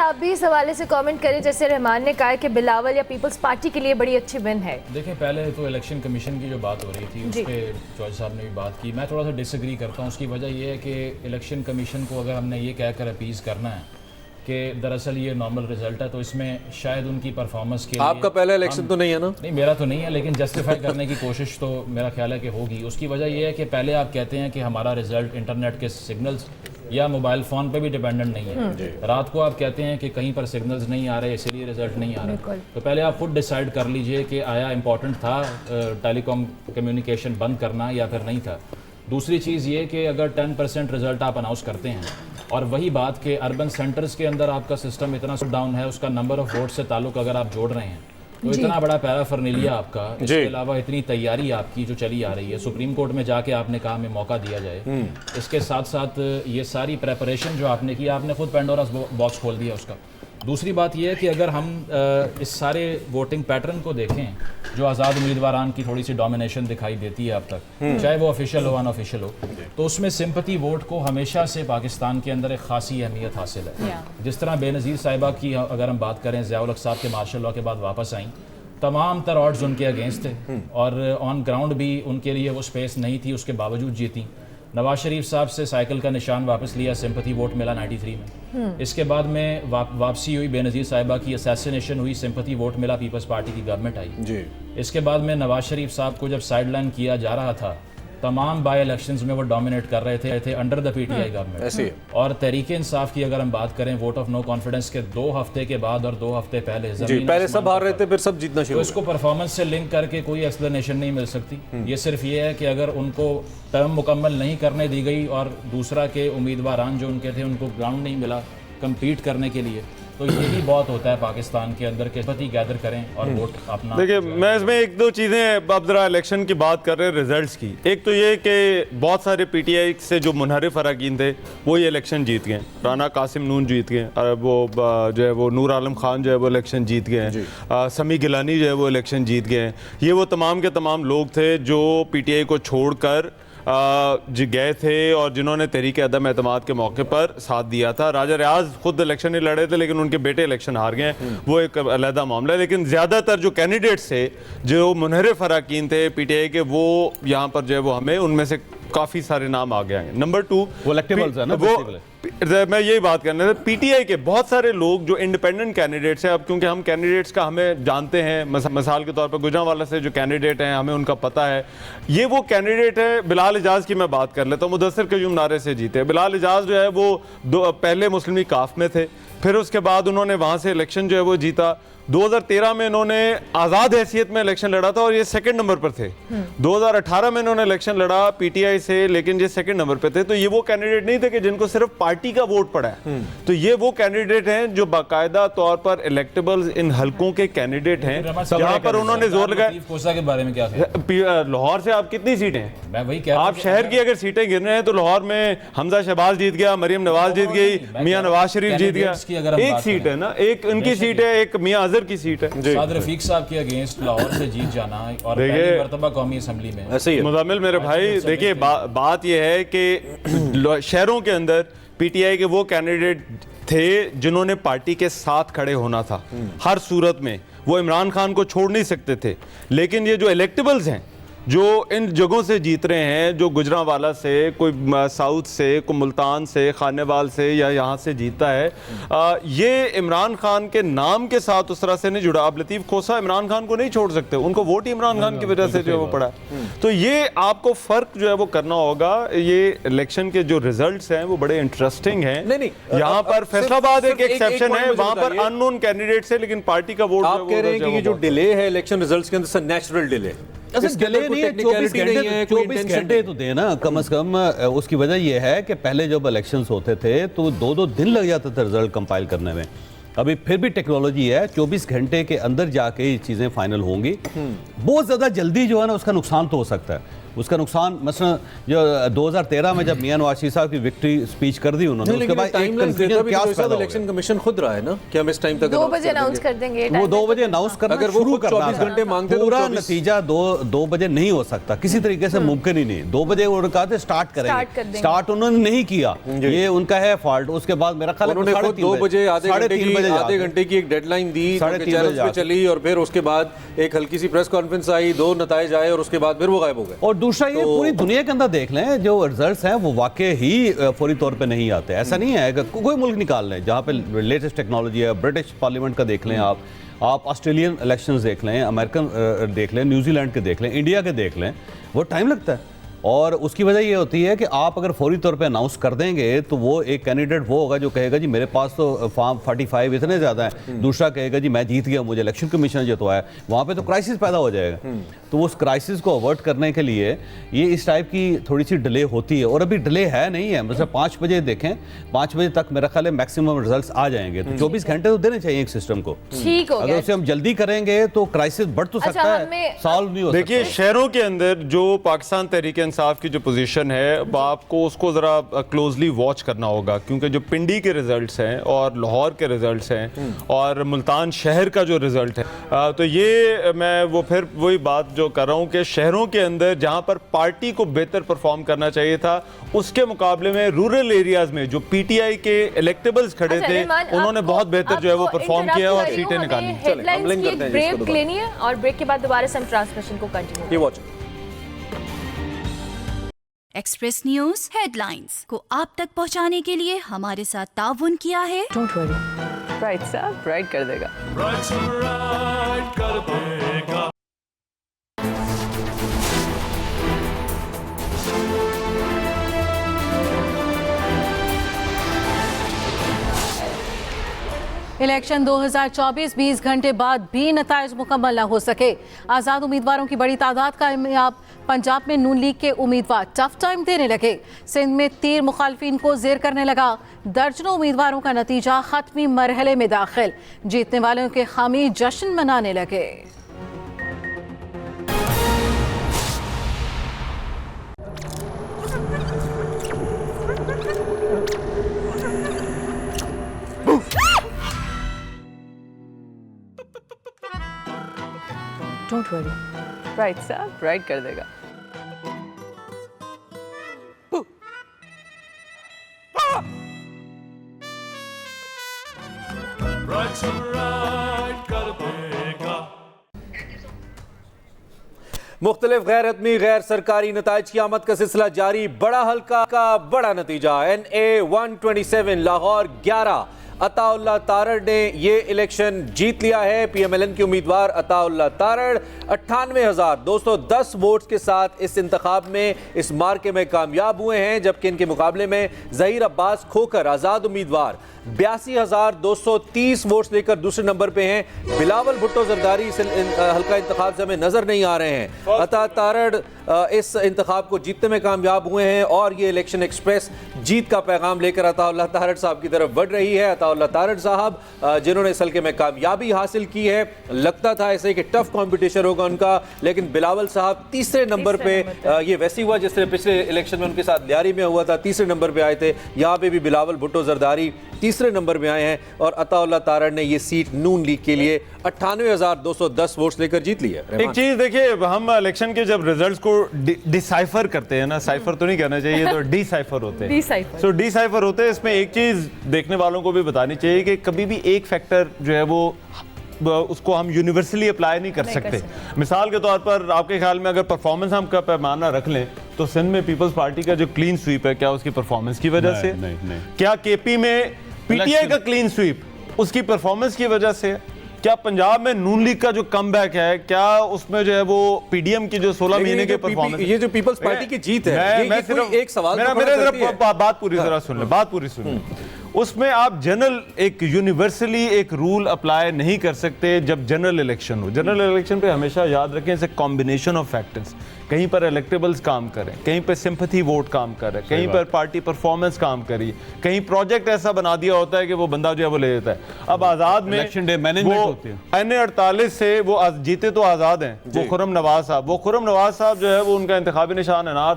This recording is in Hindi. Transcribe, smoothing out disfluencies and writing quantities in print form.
आप भी इस हवाले से कमेंट करें, जैसे रहमान ने कहा कि बिलावल या पीपल्स पार्टी के लिए बड़ी अच्छी विन है। देखिए, पहले तो इलेक्शन कमीशन की जो बात हो रही थी उस पर जॉर्ज साहब ने भी बात की, मैं थोड़ा सा डिसएग्री करता हूँ। उसकी वजह यह है कि इलेक्शन कमीशन को अगर हमने ये कहकर अपीज़ करना है कि दरअसल ये नॉर्मल रिजल्ट है, तो इसमें शायद उनकी परफॉर्मेंस के लिए आपका पहला इलेक्शन तो नहीं है ना? नहीं, मेरा तो नहीं है, लेकिन जस्टिफाई करने की कोशिश तो मेरा ख्याल है कि होगी। उसकी वजह यह है कि पहले आप कहते हैं कि हमारा रिजल्ट इंटरनेट के सिग्नल्स या मोबाइल फ़ोन पे भी डिपेंडेंट नहीं है। रात को आप कहते हैं कि कहीं पर सिग्नल्स नहीं आ रहे इसलिए रिजल्ट नहीं आ रहा। तो पहले आप खुद डिसाइड कर लीजिए कि आया इम्पोर्टेंट था टेलीकॉम कम्युनिकेशन बंद करना या फिर नहीं था। दूसरी चीज़ ये कि अगर 10% रिजल्ट आप अनाउंस करते हैं और वही बात कि अर्बन सेंटर्स के अंदर आपका सिस्टम इतना डाउन है, उसका नंबर ऑफ वोट से ताल्लुक अगर आप जोड़ रहे हैं तो इतना बड़ा पैराफर्नेलिया आपका, इसके अलावा इतनी तैयारी आपकी जो चली आ रही है, सुप्रीम कोर्ट में जाके आपने कहा हमें मौका दिया जाए, इसके साथ साथ ये सारी प्रेपरेशन जो आपने की, आपने खुद पेंडोरास बॉक्स खोल दिया उसका। दूसरी बात यह है कि अगर हम इस सारे वोटिंग पैटर्न को देखें जो आज़ाद उम्मीदवारान की थोड़ी सी डोमिनेशन दिखाई देती है अब तक, चाहे वो ऑफिशियल हो अनऑफिशियल हो, तो उसमें सिंपैथी वोट को हमेशा से पाकिस्तान के अंदर एक खासी अहमियत हासिल है। जिस तरह बेनज़ीर साहिबा की अगर हम बात करें, ज़िया उल हक साहब के मार्शल लॉ के बाद वापस आई, तमाम तर ऑड्स उनके अगेंस्ट थे और ऑन ग्राउंड भी उनके लिए वो स्पेस नहीं थी, उसके बावजूद जीती। नवाज शरीफ साहब से साइकिल का निशान वापस लिया, सिंपैथी वोट मिला 93 में। इसके बाद में वापसी हुई, बेनज़ीर साहिबा की असैसिनेशन हुई, सिंपैथी वोट मिला, पीपल्स पार्टी की गवर्नमेंट आई। इसके बाद में नवाज शरीफ साहब को जब साइडलाइन किया जा रहा था, तमाम बाई इलेक्शंस में वो डोमिनेट कर रहे थे अंडर द पीटीआई गवर्नमेंट। और तहरीक इंसाफ की अगर हम बात करें, वोट ऑफ नो कॉन्फिडेंस के 2 हफ्ते के बाद और 2 हफ्ते पहले पहले सब हार रहे थे, फिर सब जीतना शुरू। तो इसको परफॉर्मेंस से लिंक करके कोई एक्सप्लेनेशन नहीं मिल सकती। ये सिर्फ ये है कि अगर उनको टर्म मुकम्मल नहीं करने दी गई और दूसरा के उम्मीदवारान जो उनके थे उनको ग्राउंड नहीं मिला कम्पीट करने के लिए, तो यही बहुत होता है पाकिस्तान के अंदर के पति गैदर करें और वोट अपना। देखिए, मैं इसमें एक दो चीज़ें, अब जरा इलेक्शन की बात कर रहे हैं रिजल्ट्स की। एक तो ये कि बहुत सारे पीटीआई से जो मुनहरिफ अरकान थे वो ये इलेक्शन जीत गए। राना कासिम नून जीत गए, वो जो है वो नूर आलम खान जो है वो इलेक्शन जीत गए हैं, समी गिलानी जो है वो इलेक्शन जीत गए हैं। ये वो तमाम के तमाम लोग थे जो पीटीआई को छोड़कर जो गए थे और जिन्होंने तहरीक अदम एतमाद के मौके पर साथ दिया था। राजा रियाज खुद इलेक्शन नहीं लड़े थे, लेकिन उनके बेटे इलेक्शन हार गए, वो एक अलहदा मामला है। लेकिन ज़्यादातर जो कैंडिडेट्स थे, जो मुनहरिफ अरकान थे पीटीआई के, वो यहाँ पर जो है वो हमें उनमें से काफ़ी सारे नाम आ गए हैं। नंबर 2 वो इलेक्टेबल्स है ना, मैं यही बात करना था, पीटीआई के बहुत सारे लोग जो इंडिपेंडेंट कैंडिडेट्स हैं, अब क्योंकि हम कैंडिडेट्स का हमें जानते हैं, मिसाल के तौर पर गुजरांवाला से जो कैंडिडेट हैं हमें उनका पता है, ये वो कैंडिडेट है। बिलाल इजाज़ की मैं बात कर लेता हूँ, मुदस्सिर क़य्यूम नारे से जीते। बिलाल इजाज़ जो है वो पहले मुस्लिम लीग काफ में थे, फिर उसके बाद उन्होंने वहाँ से इलेक्शन जो है वो जीता। 2013 में इन्होंने आज़ाद हैसियत में इलेक्शन लड़ा था और ये सेकंड नंबर पर थे। 2018 में इन्होंने इलेक्शन लड़ा पीटीआई से, लेकिन ये सेकंड नंबर पे थे। तो ये वो कैंडिडेट नहीं थे कि जिनको सिर्फ पार्टी का वोट पड़ा है। तो ये वो कैंडिडेट हैं जो बाकायदा तौर पर इलेक्टेबल्स इन हल्कों के कैंडिडेट हैं, जहाँ पर उन्होंने जोर लगाया। कोसा के बारे में क्या है? लाहौर से आप कितनी सीटें हैं? मैं वही कह रहा हूं, आप शहर की अगर सीटें गिन रहे हैं तो लाहौर में हमजा शहबाज जीत गया, मरियम नवाज जीत गई, मियां नवाज शरीफ जीत गया। एक सीट है ना, एक उनकी सीट है, एक मियां अजहर की सीट है। साद रफीक साहब के अगेंस्ट लाहौर से जीत जाना और पहली मर्तबा कौमी असम्बली में। ऐसे ही मुजामिल मेरे भाई, देखिए बात यह है कि शहरों के अंदर पीटीआई के वो कैंडिडेट थे जिन्होंने पार्टी के साथ खड़े होना था हर सूरत में। वो इमरान खान को छोड़ नहीं सकते थे। लेकिन ये जो इलेक्टेबल्स हैं जो इन जगहों से जीत रहे हैं, जो गुजरांवाला से, कोई साउथ से, कोई मुल्तान से, खानेवाल से या यहाँ से जीता है, ये इमरान खान के नाम के साथ उस तरह से नहीं जुड़ा। अब लतीफ़ खोसा इमरान खान को नहीं छोड़ सकते, उनको वोट ही इमरान खान की वजह से जो है वो पड़ा। तो ये आपको फ़र्क जो है वो करना होगा। ये इलेक्शन के जो रिजल्ट्स हैं वो बड़े इंटरेस्टिंग हैं। नहीं, यहाँ पर फैसलाबाद एक एक्सेप्शन है, वहाँ पर अननोन कैंडिडेट है, लेकिन पार्टी का वोट आप कह रहे हैं कि ये जो डिले है इलेक्शन रिजल्ट्स के अंदर, नेचुरल डिले डिले नहीं है। 24 घंटे तो देना कम से कम। उसकी वजह यह है कि पहले जब इलेक्शंस होते थे तो 2-2 दिन लग जाते थे रिजल्ट कंपाइल करने में। अभी फिर भी टेक्नोलॉजी है, 24 घंटे के अंदर जाके ये चीज़ें फाइनल होंगी। बहुत ज़्यादा जल्दी जो है ना उसका नुकसान तो हो सकता है। उसका नुकसान मसलन जो 2013 में जब मियां नवाज शरीफ साहब की विक्ट्री स्पीच कर दी उन्होंने, उसके बाद एक कंफ्यूजन क्या पैदा हो गया। इलेक्शन कमीशन खुद रहा है ना कि हम इस टाइम तक 2 बजे अनाउंस कर देंगे। वो 2 बजे अनाउंस करना अगर वो शुरू करना 24 घंटे मांगते तो पूरा 24 नतीजा 2 बजे नहीं हो सकता, किसी तरीके से मुमकिन ही नहीं। 2 बजे उन्होंने कहा था स्टार्ट करेंगे, स्टार्ट उन्होंने नहीं किया, ये उनका है फॉल्ट। उसके बाद मेरा ख्याल है उन्होंने खुद 2 बजे आधे घंटे की एक डेडलाइन दी, 3:30 पे चली और फिर उसके बाद एक हल्की सी प्रेस कॉन्फ्रेंस आई, 2 नताइज आए और उसके बाद फिर वो गायब हो गए। और दूसरा ये पूरी दुनिया के अंदर देख लें, जो रिजल्ट्स हैं वो वाकई ही फौरी तौर पे नहीं आते। ऐसा नहीं है कि कोई मुल्क निकाल लें जहाँ पे लेटेस्ट टेक्नोलॉजी है, ब्रिटिश पार्लियामेंट का देख लें आप ऑस्ट्रेलियन इलेक्शंस देख लें, अमेरिकन देख लें, न्यूजीलैंड के देख लें, इंडिया के देख लें, वो टाइम लगता है। और उसकी वजह ये होती है कि आप अगर फौरी तौर पे अनाउंस कर देंगे तो वो एक कैंडिडेट वो होगा जो कहेगा जी मेरे पास तो फॉर्म 45 इतने ज़्यादा है, दूसरा कहेगा जी मैं जीत गया, मुझे इलेक्शन कमीशन जितवाया। वहाँ पे तो क्राइसिस पैदा हो जाएगा। तो उस क्राइसिस को अवॉइड करने के लिए ये इस टाइप की थोड़ी सी डिले होती है, और अभी डिले है नहीं है। मतलब 5 बजे देखें, 5 बजे तक मेरा ख्याल है मैक्सिमम रिजल्ट आ जाएंगे। तो 24 घंटे तो देने चाहिए एक सिस्टम को। ठीक हो गया। अगर उसे हम जल्दी करेंगे तो क्राइसिस बढ़ तो सकता है, सॉल्व नहीं हो सकता। देखिए, शहरों के अंदर जो पाकिस्तान तहरीक इंसाफ की जो पोजीशन है, अब आपको उसको ज़रा क्लोजली वॉच करना होगा, क्योंकि जो पिंडी के रिजल्ट्स हैं और लाहौर के रिजल्ट्स हैं और मुल्तान शहर का जो रिजल्ट है, तो ये मैं वो फिर वही बात जो कर रहा हूँ कि शहरों के अंदर जहाँ पर पार्टी को बेहतर परफॉर्म करना चाहिए था, उसके मुकाबले में रूरल एरियाज में जो पीटीआई के इलेक्टेबल्स खड़े थे उन्होंने बहुत बेहतर जो है वो परफॉर्म किया और सीटें निकाली। ब्रेक लेनी है और ब्रेक के बाद दोबारा से हम ट्रांसमिशन को कंटिन्यू। एक्सप्रेस न्यूज हेडलाइंस को आप तक पहुंचाने के लिए हमारे साथ ताउन किया है। डोंट वरी, राइट साहब राइट कर देगा। इलेक्शन 2024 20 घंटे बाद भी नताइज मुकम्मल न हो सके। आज़ाद उम्मीदवारों की बड़ी तादाद कामयाब। पंजाब में नून लीग के उम्मीदवार टफ टाइम देने लगे। सिंध में तीर मुखालफिन को जेर करने लगा। दर्जनों उम्मीदवारों का नतीजा खत्मी मरहले में दाखिल। जीतने वालों के हामी जश्न मनाने लगे। डोंट वरी, राइट साहब राइट कर देगा। मुख्तलिफ गैर हतमी गैर सरकारी नताइज की आमद का सिलसिला जारी। बड़ा हल्का का बड़ा नतीजा, NA 127 लाहौर 11। अताउल्लाह तारड़ ने ये इलेक्शन जीत लिया है। PMLN के उम्मीदवार अताउल्लाह तारड़ 98,210 वोट्स के साथ इस इंतखाब में, इस मार्के में कामयाब हुए हैं, जबकि इनके मुकाबले में ज़हीर अब्बास खोकर आज़ाद उम्मीदवार 82,230 वोट्स लेकर दूसरे नंबर पे हैं। बिलावल भुट्टो जरदारी इस हल्का इंतखाब से हमें नजर नहीं आ रहे हैं। अता तारड़ इस इंतखाब को जीतने में कामयाब हुए हैं और ये इलेक्शन एक्सप्रेस जीत का पैगाम लेकर अताउल्लाह तारड़ साहब की तरफ बढ़ रही है। अताउल्लाह तारड़ साहब जिन्होंने इस हल्के में कामयाबी हासिल की है, लगता था ऐसे कि टफ कॉम्पिटिशन होगा उनका, लेकिन बिलावल साहब तीसरे नंबर पे, ये वैसे हुआ जिस तरह पिछले इलेक्शन में उनके साथ लियारी में हुआ था, तीसरे नंबर पे आए थे। यहाँ पे भी बिलावल भुट्टो जरदारी तीसरे नंबर में आए हैं और अताउल्लाह तारड़ ने ये सीट नून लीग के लिए 98,210 वोट्स लेकर जीत ली है। एक चीज देखिए, हम इलेक्शन के जब रिजल्ट्स को डिसाइफर करते हैं ना, साइफर तो नहीं कहना चाहिए, तो डिसाइफर होते हैं। सो डिसाइफर होते हैं। इसमें एक चीज देखने वालों को भी बतानी चाहिए कि कभी भी एक फैक्टर जो है वो उसको हम यूनिवर्सली अप्लाई नहीं कर सकते। मिसाल के तौर पर आपके ख्याल में अगर परफॉर्मेंस हम का पैमाना रख लें तो सिंध में पीपल्स पार्टी का जो क्लीन स्वीप है, क्या उसकी परफॉर्मेंस की वजह से? नहीं। क्या केपी में पीटीआई का क्लीन स्वीप उसकी परफॉर्मेंस की वजह से? क्या पंजाब में नून लीग का जो कमबैक है, क्या उसमें जो है वो पीडीएम की जो 16 महीने के परफॉर्मेंस, ये जो पीपल्स पार्टी की जीत है, मैं सिर्फ एक सवाल मेरा बात पूरी तरह सुन ले, बात पूरी सुन ले। उसमें आप जनरल एक यूनिवर्सली एक रूल अप्लाई नहीं कर सकते जब जनरल इलेक्शन हो। जनरल इलेक्शन पे हमेशा याद रखें it's a combination of factors. कहीं पर इलेक्टेबल्स काम करें, कहीं पर सिंपैथी वोट काम कर रहे, कहीं पर पार्टी परफॉर्मेंस काम करी, कहीं प्रोजेक्ट ऐसा बना दिया होता है कि वो बंदा जो है वो ले लेता है। अब आजाद में इलेक्शन डे मैनेजमेंट होती है। NA48 से वो जीते तो आजाद हैं, वो खुर्रम नवाज साहब, जो है वो उनका इंतखाबी निशान है ना